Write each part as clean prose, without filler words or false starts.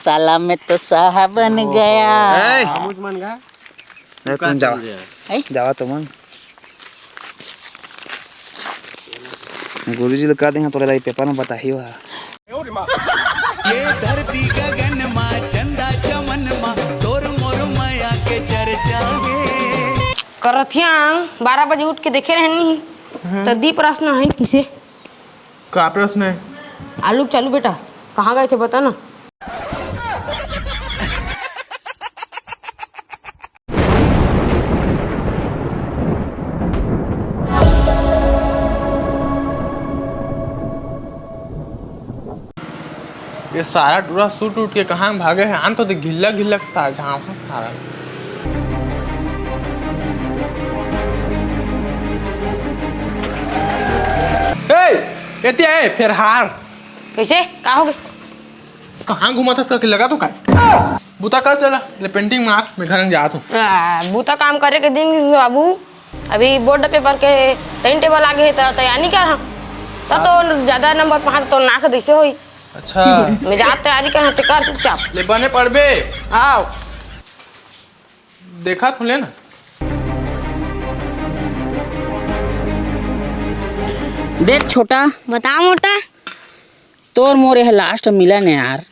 साला मैं तो साहब बन गया। तुम जाओ जाओ तुम गुरुजी लोग कह दे तोरा पेपर में बता ही हुआ ये धरती गगन मा चंदा चमन मा तोर मोर माया के चर्चा है करथिया 12 बजे उठ के देखे रहनी तो दी प्रश्न है किसे क्या प्रश्न है? आलू चालू बेटा कहाँ गए थे बता ना। ये सारा टूरा सूट उठ के कहाँ भागे हैं? आन तो घिल्ला घिल्ला सा जहाँ सारा ए फिर हार कैसे का हो गए? कहाँ घुमा था इसका लगा तो काय बूता कर चला ले पेंटिंग मार मैं घर जा तू बूता काम करे के दिन बाबू अभी बोर्ड पेपर के टाइम टेबल आगे तो तैयारी कर रहा तो ज्यादा नंबर पा तो नाक दिसे होई। अच्छा मैं जा तैयारी कर कर चुपचाप ले बने पड़बे आओ देखा तू ले ना देख छोटा बता मोटा तोर मोर है लास्ट मिलन है यार।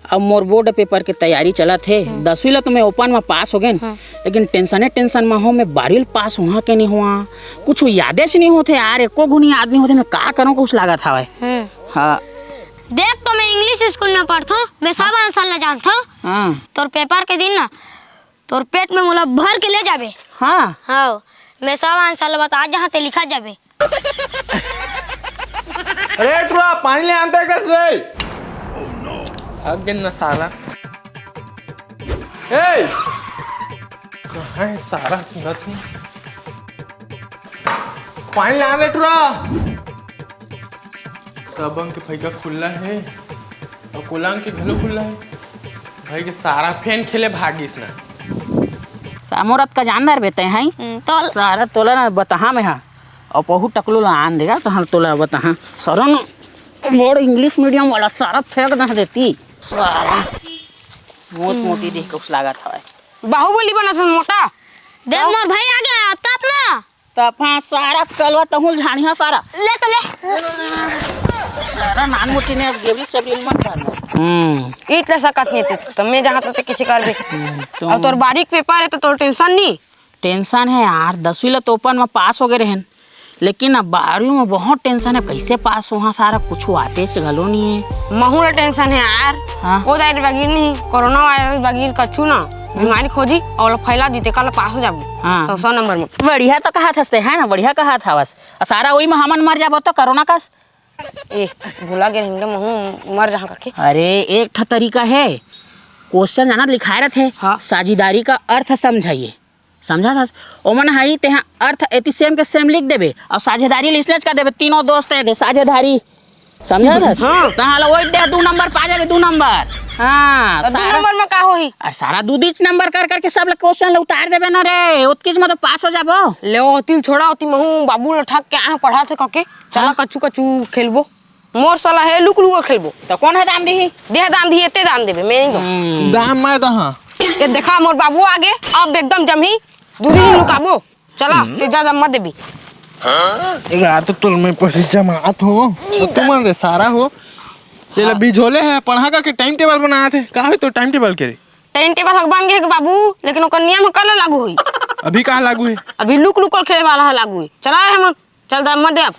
अब मोर बोर्ड पेपर के तैयारी चला थे 10वीं ला तो मैं ओपन में पास हो गए लेकिन टेंशन में हो मैं 12वीं पास हुआ के नहीं हुआ कुछ यादें से नहीं होते यार एको गुनी याद नहीं होते मैं का करूँ कुछ लगा था भाई। हाँ देख तो मैं इंग्लिश स्कूल में पढ़ता हूँ मैं सब आंसर ले जानता हूँ तोर पेपर के दिन ना तोर पेट में मुला भर के ले जाबे। हाँ मैं सब आंसर बता जहाँ ते लिखा जाबे। अरे टूरा पानी ले आनता है कैसे रे थक गए ना साला ए कहाँ है सारा सूरत में पानी ले आने टूरा सबंग के फैका खुला है और कोलांग के घलो खुला है भाई के सारा फैन खेले भागिस ना सामोरत का जानदार बेते हैं तो सारा तोला ना बता में हाँ और बहु टकलो आन देगा तो हम तोला बता सरन बोर्ड इंग्लिश मीडियम वाला सारा फेंक ना देती सारा मोट मोटी देख के उस लागत है बाहुबली बना था मोटा देख मोर भाई आ गया तब ना तब सारा कलवा तहुल झाड़िया सारा ले तो ले सारा नान मोटी ने गेबली सेबली मत करना इतना सकत नहीं थे तो मैं जहाँ तो किसी कर भी और तोर बारीक पेपर है तो तोर टेंशन नहीं टेंशन है यार 10वीं ला तो ओपन में पास हो गए रहन लेकिन अब 12वीं में बहुत टेंशन है कैसे पास वहाँ सारा कुछ आते से घलो नहीं है महू टेंशन है यार। वो दायर बगीर नहीं कोरोना वायरस बगीर कछु ना बीमारी खोजी और फैला दीते कल पास हो जाबो 100 नंबर में बढ़िया तो कहा था है ना बढ़िया कहा था बस सारा वही में हमन मर जाबो तो कोरोना का ए भूला गए हिंदे महू मर जहाँ करके। अरे एक ठा तरीका है क्वेश्चन जाना लिखाए रहते साझेदारी का अर्थ समझाइए समझा था ओमन हाई ते अर्थ एति सेम के सेम लिख देबे और साझेदारी लिस्नेज का देबे तीनों दोस्त है साझेदारी समझा था तहां वही दे 2 नंबर पा जाबे 2 नंबर। हां 2 नंबर में का होई सारा 2 नंबर कर करके सब क्वेश्चन उतार देबे ना रे उतकिस में तो पास हो जाबो ले ओतिल छोड़ा ओती महू बाबू ने ठक के आ पढ़ा थे कके चला कछु कछु खेलबो मोर साला है लुक लुक खेलबो तो कौन है दाम दी दे दाम दी एते दाम देबे मैं नहीं दाम मैं दहां ये देखा मोर बाबू आगे अब एकदम जमही 2 दिन लुकाबो चला ते ज्यादा मत देबी एक रात तो मैं पैसे जमात हो तो तुम रे सारा हो तेरा बिझोले है पढ़ा का के टाइम टेबल बनाया थे कहाँ तो टाइम टेबल के टाइम टेबल हक बन गए बाबू लेकिन ओकर नियम कल लागू हुई अभी कहाँ लागू है अभी लुक लुक खेले वाला है लागू हुई चला रे हम चल दाम मत दे अब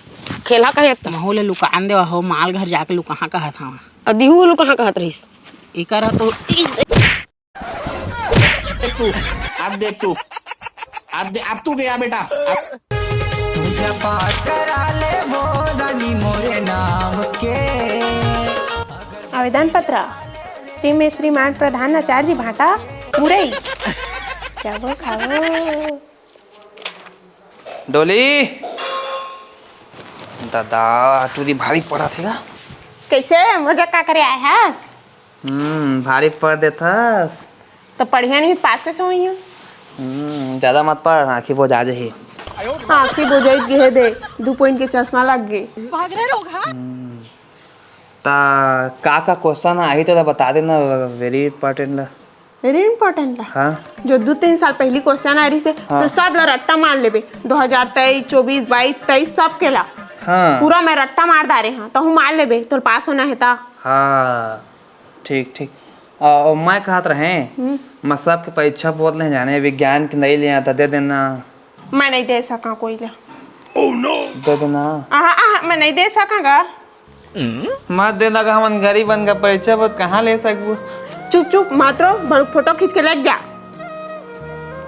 खेला कहे त माहौल लुकान देवा हो माल घर जाके लुक कहाँ कहा था और दिहू लुक कहाँ कहत रहीस इकरा तो तू अब तू गया बेटा पूजा पाठ करा ले बोधानी मोरे नाम के आवेदन पत्र श्री में श्रीमान प्रधानाचार्य भाटा मुरई जाओ खाओ डोली दादा टूरी भारी पड़ा थे ना कैसे मजा का करे आए हैं भारी पड़ देता तो पढ़िया नहीं पास कैसे हुई हूँ ज्यादा मत पढ़ आँखी वो जा ही आँखी बोझ गए दे 2 पॉइंट के चश्मा लग गए भाग रहे लोग ता का क्वेश्चन आई तो बता देना, वेरी इंपॉर्टेंट ला। वेरी इंपॉर्टेंट था। हाँ जो 2-3 साल पहली क्वेश्चन आ रही से तो सब ला रट्टा मार लेबे 2023 24 22 23 सब के ला हाँ पूरा मैं रट्टा मार डारे हाँ तो हूँ मार लेबे तो पास होना है ता। हाँ ठीक ठीक। और मैं कहत रहे मैं सबके परीक्षा बोल नहीं जाने, विज्ञान की नहीं लिया था, दे देना। मैं नहीं दे सका कोई ला। दे देना मैं नहीं दे सकागा। मत देना का, हम गरीब बन का परीक्षा बहुत कहाँ ले सकबू। चुप चुप मात्रो फोटो खींच के लग जा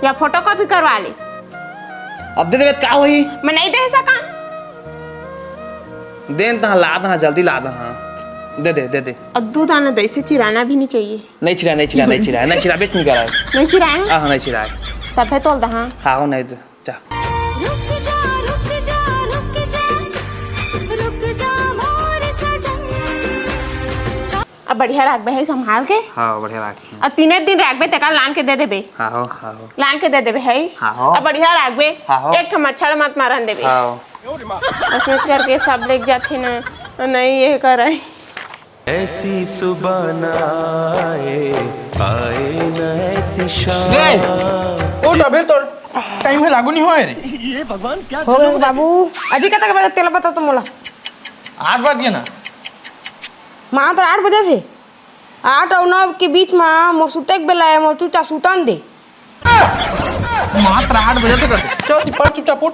या फोटो कॉपी करवा ले। अब दे दे का हुई, मैं नहीं दे सका। देन तो ला दहा, जल्दी ला दहा, दे दे दे दे। अब दूध आना दे से चिराना भी नहीं चाहिए। नहीं चिरा नहीं चिरा नहीं चिरा नहीं चिरा, बेच नहीं करा नहीं चिराए हाँ नहीं चिरा तब है तोल दहा। हाँ हो नहीं दे जा। अब बढ़िया रखबे है संभाल के। हाँ बढ़िया रखी। और 3 दिन रखबे तेका लान के दे देबे। हाँ हो हाँ हो लान के दे देबे है। हाँ। अब बढ़िया रखबे। हाँ। एक ठो मच्छर मत मारन देबे। हाँ उसमें करके सब लेके जाते ना नहीं ये करे। ऐसी सुबह न आए न ऐसी शाम। ओ अबे तो टाइम है लागू नहीं हुआ रे। हो गए बाबू अभी कतक बजे तेला बता तो मोला 8 बज गया ना। माँ तो 8 बजे से 8 और 9 के बीच में मोर सुते के बेला है, मोर चुपचाप सुतान दे। मात्र 8 बजे तक करते चल पढ़ चुपचाप उठ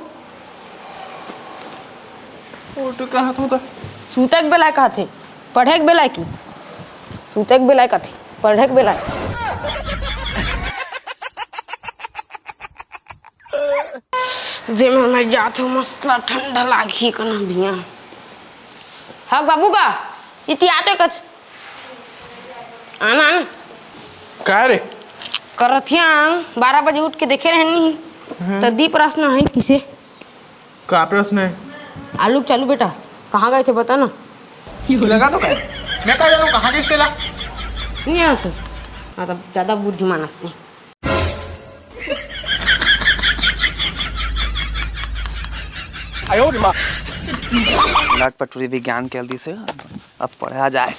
उठ। कहाँ था सुते के बेला कहते पढ़े के बेला की सुते के बेला कहते पढ़े के बेला। जे मैं जात हूँ मसला ठंडा लागी कना बिया। हाँ बाबू का इति आते कच आना आना क्या रे करथिया 12 बजे उठ के देखे रहनी तो दी प्रश्न है किसे। क्या प्रश्न है? आलू चालू बेटा कहाँ गए थे बता ना। लगा तो क्या मैं कहा जानू कहाँ गई तेला। नहीं आना था मतलब ज़्यादा बुद्धिमान नहीं। लाट पटरी विज्ञान के जल्दी से अब पढ़ा जाए।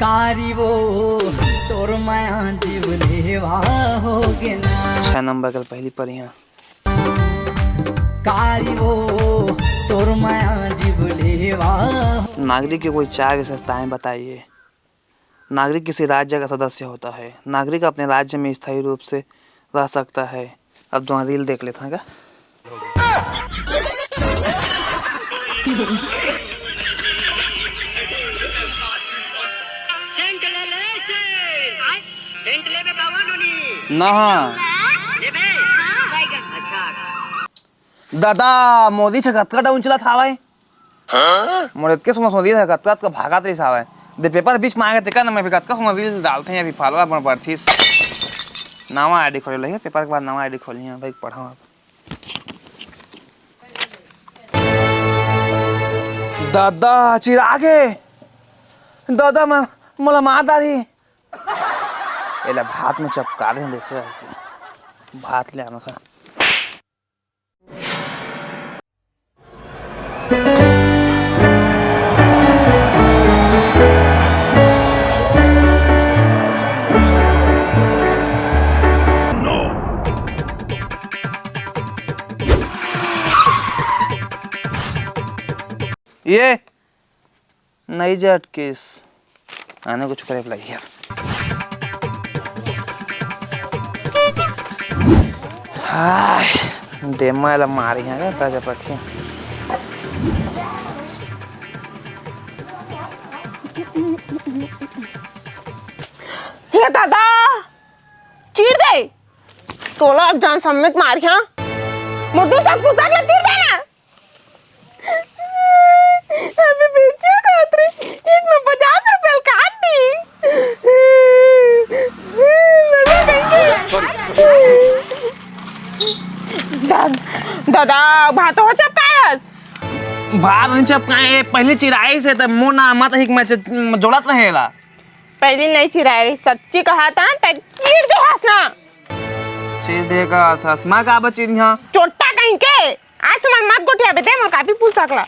कारिवो तोर माया जीवलेवा होगे ना 6 नंबर कल पहली पढ़ी हैं। कारिवो तोर माया जीवलेवा। नागरिक की कोई 4 विशेषताएं बताइए। नागरिक किसी राज्य का सदस्य होता है। नागरिक अपने राज्य में स्थायी रूप से रह सकता है। अब दो रील देख लेते हैं क्या। ना दादा मोदी छकत डाउन चला था भाई मोरे के समझ मोदी छकत का भागत रही सावे दे पेपर बीच में आगे टिका ना मैं विकत का समझ रील डालते हैं अभी फॉलो अपन परथीस नवा आईडी खोल ले पेपर के बाद नवा आईडी खोली है भाई पढ़ा आप। दादा चिरागे दादा मैं मोला मार दारी एला भात में चपका दे देसे भात ले आना था। ये नई जट केस आने को छुपा अप्लाई किया। हाय देमा ला मारी है ताजा पक्षी। हे दादा चीर दे तोला अब जान समेत मारिया मुर्दू तक पुस्तक ला चीर देना। अभी बेचे खातरे इसमें 50 रुपए काट दी। दादा भात हो चपकायस भात नहीं चपकाए पहले चिराई से तब मोना मत हिक में जोड़त रहेला। पहले नहीं चिराए रही सच्ची कहा था तब चीर दे हंसना सीधे का ससमा का बची यहां चोटा कहीं के आज सामान मत गोटिया बेटे मोर काफी पूछ सकला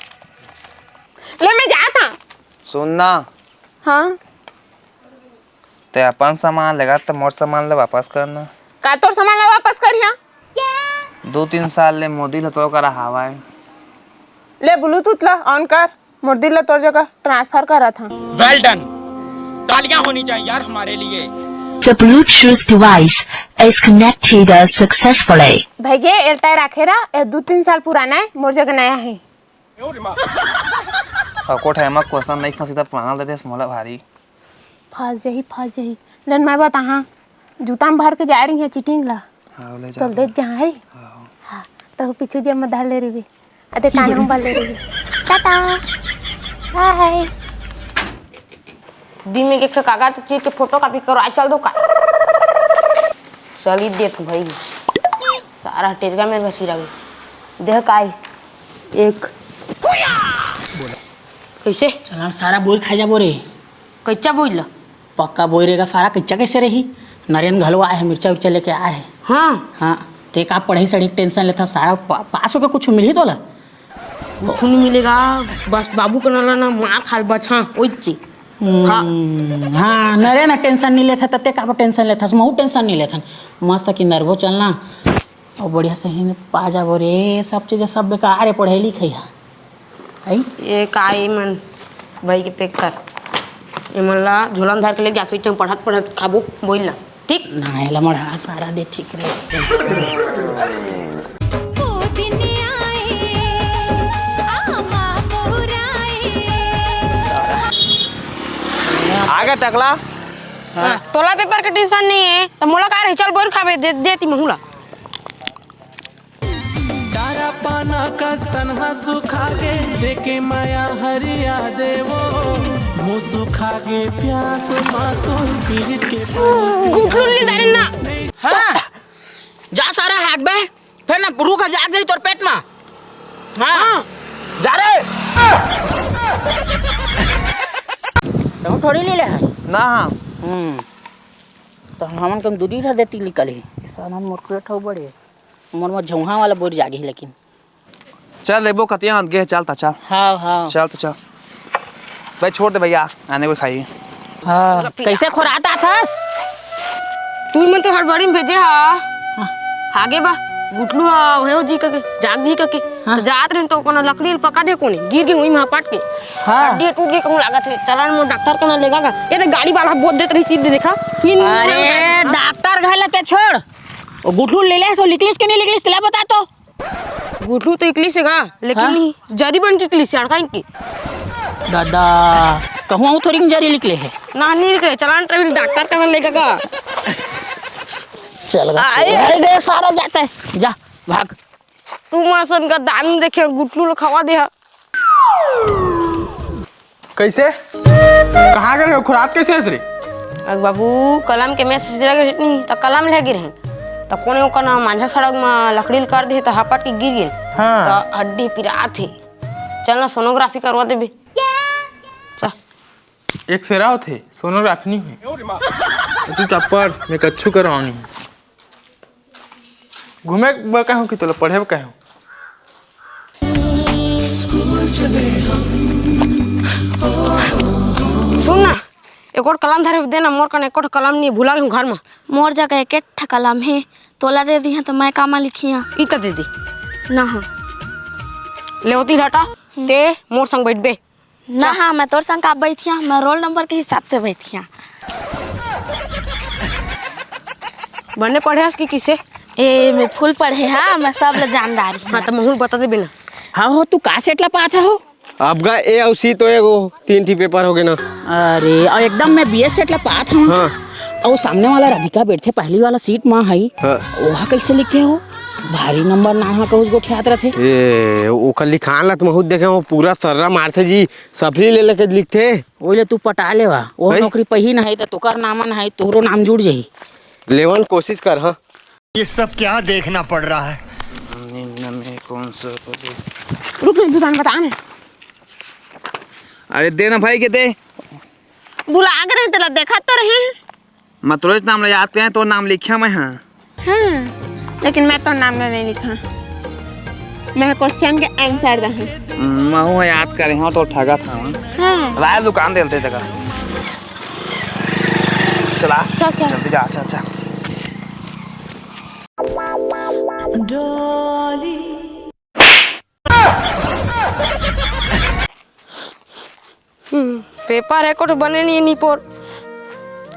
ले मैं जाता। सुनना हाँ ते अपन सामान लेगा तो मोर सामान ले वापस करना। का तोर सामान ला वापस करिया 2-3 साल ले मोदी ल तो करा हवा है। ले ब्लूटूथ ला ऑन कर मोर दिल ला तोर जगह ट्रांसफर करा था। वेल डन, तालियां होनी चाहिए यार हमारे लिए। The Bluetooth device is connected successfully. भैया एयरटाइल आखेरा 2-3 साल पुराना है मोर जगह नया है। कोठ है मक क्वेश्चन नहीं फंसी तो पुराना दे दे मोला भारी फंस जाही लन मैं बता हाँ जूता में भर के जा रही है चीटिंग ला। हां ले तो जा देख जहाँ है हाँ तो पीछे जब मैं डाल ले रही अरे कान हम बाल ले रही टाटा बाय। दी में एक कागज चीर के फोटो कॉपी करो आ चल दो का चली दे तो भाई सारा टेरगा में बसी रही देख काय एक कैसे चला सारा बोर खा जा बोरे। कच्चा बोल ला पक्का बोई रहेगा सारा कच्चा कैसे रही। नरेन घलवा आए है मिर्चा उर्चा लेके आए है। हाँ ते का पढ़ाई सड़ी टेंशन लेता सारा पास होकर कुछ मिली तो ला कुछ नहीं मिलेगा बस बाबू को ना ना मार खाल बचा ओइची। हाँ नरे ना टेंशन नहीं लेता तते का टेंशन लेता महू टेंशन नहीं लेता मस्त कि नर्वो चलना और बढ़िया से ही पा जाबो रे सब चीज़ सब बेकार है पढ़ाई लिखाई है। ये काई मन भाई के पैक कर एमन ला झोला में धर के ले जात होई पढ़त पढ़त खाबो बोल ला ठीक ना एला मढ़ा सारा दे ठीक रहे। आगे टकला तोला पेपर के टेंशन नहीं है तो मोला का रही चल बोर खावे दे देती महूला तारा पाना का तन्हा सुखा के देके माया हरिया देवो मुँह सुखा के प्यास मातो पीर के गुठलू नहीं दारी ना हाँ जा सारा हैक बे फिर ना रूखा जाग गई तोर पेट में। हाँ जा रे तुम थोड़ी ले ले ना हाँ तो हमन कम दूरी रह देती निकल ही साला मोटरे ठो बड़े मोर में झौहा वाला बोर जागी लेकिन चल लेबो कतिया गे चलता चल। हाँ चल तो चल भाई छोड़ दे भैया आने को खाइए। हाँ कैसे खुराता था तू मन तो हड़बड़ी में भेजे हा आगे बा गुटलू हो जी के जाग जी के हाँ? जात रहे तो कोनो लकड़ी पका दे कोनी गिर गई वही में पट के हाँ हड्डी टूट गई कहूं लागत है चलन में डॉक्टर को ना लेगा ये तो गाड़ी वाला बहुत देत रही सीधे देखा अरे डॉक्टर घाले ते छोड़ वो गुठलू ले ले सो लिखलिस के नहीं लिखलिस तेला बता तो गुठलू तो इकली से गा लेकिन हाँ? नहीं जरी बन के इकली से अड़काई की दादा कहूँ थोड़ी जरी निकले है ना नहीं निकले चलान ट्रेवल डॉक्टर का लेगा चल गए सारा जाता है जा भाग तू मसन का दाम देखे गुटलू लो खवा दे कैसे कहाँ गए हो खुराक कैसे है रे अग बाबू कलम के मैसेज लगे नहीं तो कलम ले गिर तो कोने को ना माझा सड़क में लकड़ी कर दे तो हपट के गिर गए हाँ। तो हड्डी पिरा थे चल ना सोनोग्राफी करवा दे चल एक सेराव थे सोनोग्राफी नहीं हुई तू टप्पर मैं कच्छू करवानी है घूमे कहूँ कि तो पढ़े कहूँ सुन ना एक और कलम धरे देना मोर कने एक और कलम नहीं भुला गई घर में मोर जगह एक ठा कलम है तोला दे दी है तो मैं कामा लिखिया इतना दे दी ना हाँ ले होती हटा ते मोर संग बैठ बे ना हाँ मैं तोर संग का बैठिया मैं रोल नंबर के हिसाब से बैठिया बने पढ़े कि किसे ए मैं फुल पढ़े हाँ मैं सब ल जानदारी हाँ तो महूल बता दे बिना हाँ हो तू का सेट ला पाता हो अब गा ए और सी तो एगो 3 ठी पेपर हो गए ना। अरे और एकदम मैं बीएस सेट ला पाता हूँ। हाँ। और सामने वाला राधिका बैठे पहली वाला सीट माँ है हाँ। वहाँ कैसे लिखे हो भारी नंबर ना हाँ का उसको ठियात रहे ए ओकर लिखान ला तुम बहुत देखे हो पूरा सर्रा मारते जी सफरी ले लेके लिखते ओले तू पटा लेवा वो नौकरी पही ना है तो तुकार नाम ना है तोरो नाम जुड़ जाही लेवन कोशिश कर। हाँ ये सब क्या देखना पड़ रहा है। निम्न में कौन सा रुक ले दुकान बता ना अरे दे ना भाई के दे बुला के नहीं तेला देखा तो रहे मैं तुरंत नाम याद करें तो नाम लिखा मैं हाँ लेकिन मैं तो नाम नहीं लिखा मैं क्वेश्चन के आंसर दा हूं मैं हूँ याद करे हाँ तो ठगा था हां राय दुकान देते जगह चला चल चल जल्दी जा। अच्छा अच्छा पेपर है कुछ बने नहीं नी पर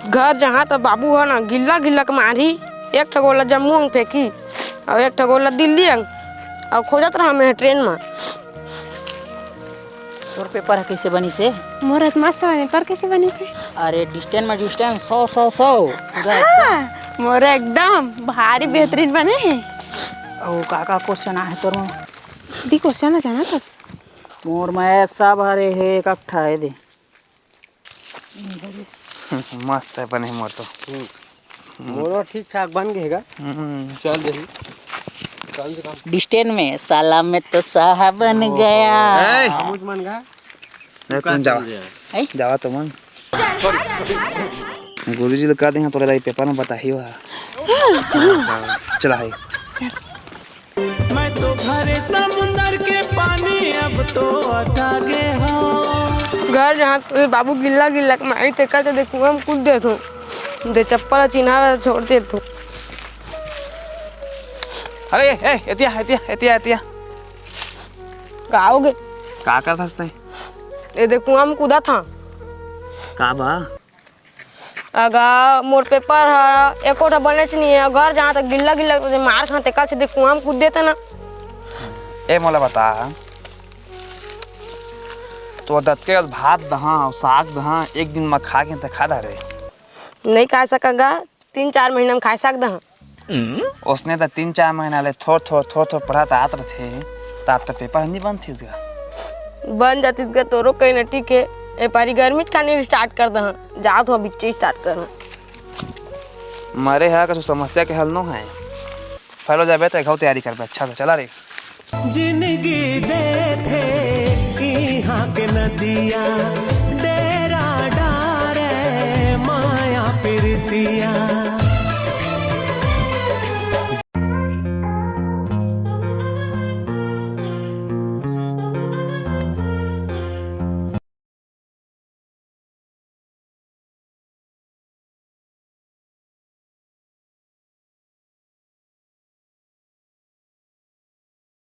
घर जहाँ तो बाबू है ना गिल्ला गिल्ला के मारी एक ठगोला जम्मू में फेंकी और एक ठगोला दिल्ली और खोजत रहा मैं ट्रेन में। तोर पेपर है कैसे बनी से? मोर मस्त बने पर कैसे बनी से? अरे डिस्टेंस में डिस्टेंस 100 मोर एकदम भारी बेहतरीन बने हैं। ओ काका क्वेश्चन है तोर में? दी क्वेश्चन ना जाना तस मोर में सब हरे है इकट्ठा है दे। मस्त है बने मोर तो। मोरो ठीक ठाक बन गएगा। चल दे डिस्टेंस में साला में तो साहा बन गया। मुझ मन गा नहीं तुम जावा जावा तो मन गुरुजी लोग कह दे तोरा लाइक पेपर में बता ही हुआ। चला है मैं तो भरे समुंदर के पानी अब तो अटा गए हो। घर जहाँ से बाबू गिल्ला गिल्ला के मारी ते कहते देखो हम कूद दे तो दे चप्पल चिन्हा छोड़ दे तो। अरे ए एतिया एतिया एतिया एतिया गाओगे का कर हंसते ये देखो हम कूदा था का बा अगा मोर पेपर है एको बने नहीं है घर जहाँ तक गिल्ला गिल्ला तो मार खाते कल से देखो हम कूद देते ना। ए मोला बता तो दत के भात दहा और साग दहा एक दिन में खा के खा दा रे नहीं खा सकेगा 3-4 महीना में खा सकता है। उसने तो 3-4 महीना ले थोड़ पढ़ाता आत रहे तात तो पेपर नहीं बन थी इसका बन जाती तोरो कहीं न ठीक है ए पारी गर्मी खाने स्टार्ट कर दहा जाओ तो अभी स्टार्ट करना मरे है कुछ समस्या के हल न है फैलो जाबे तो घाव तैयारी करबे। अच्छा से चला रे जिंदगी दे थे यहाँ के नदिया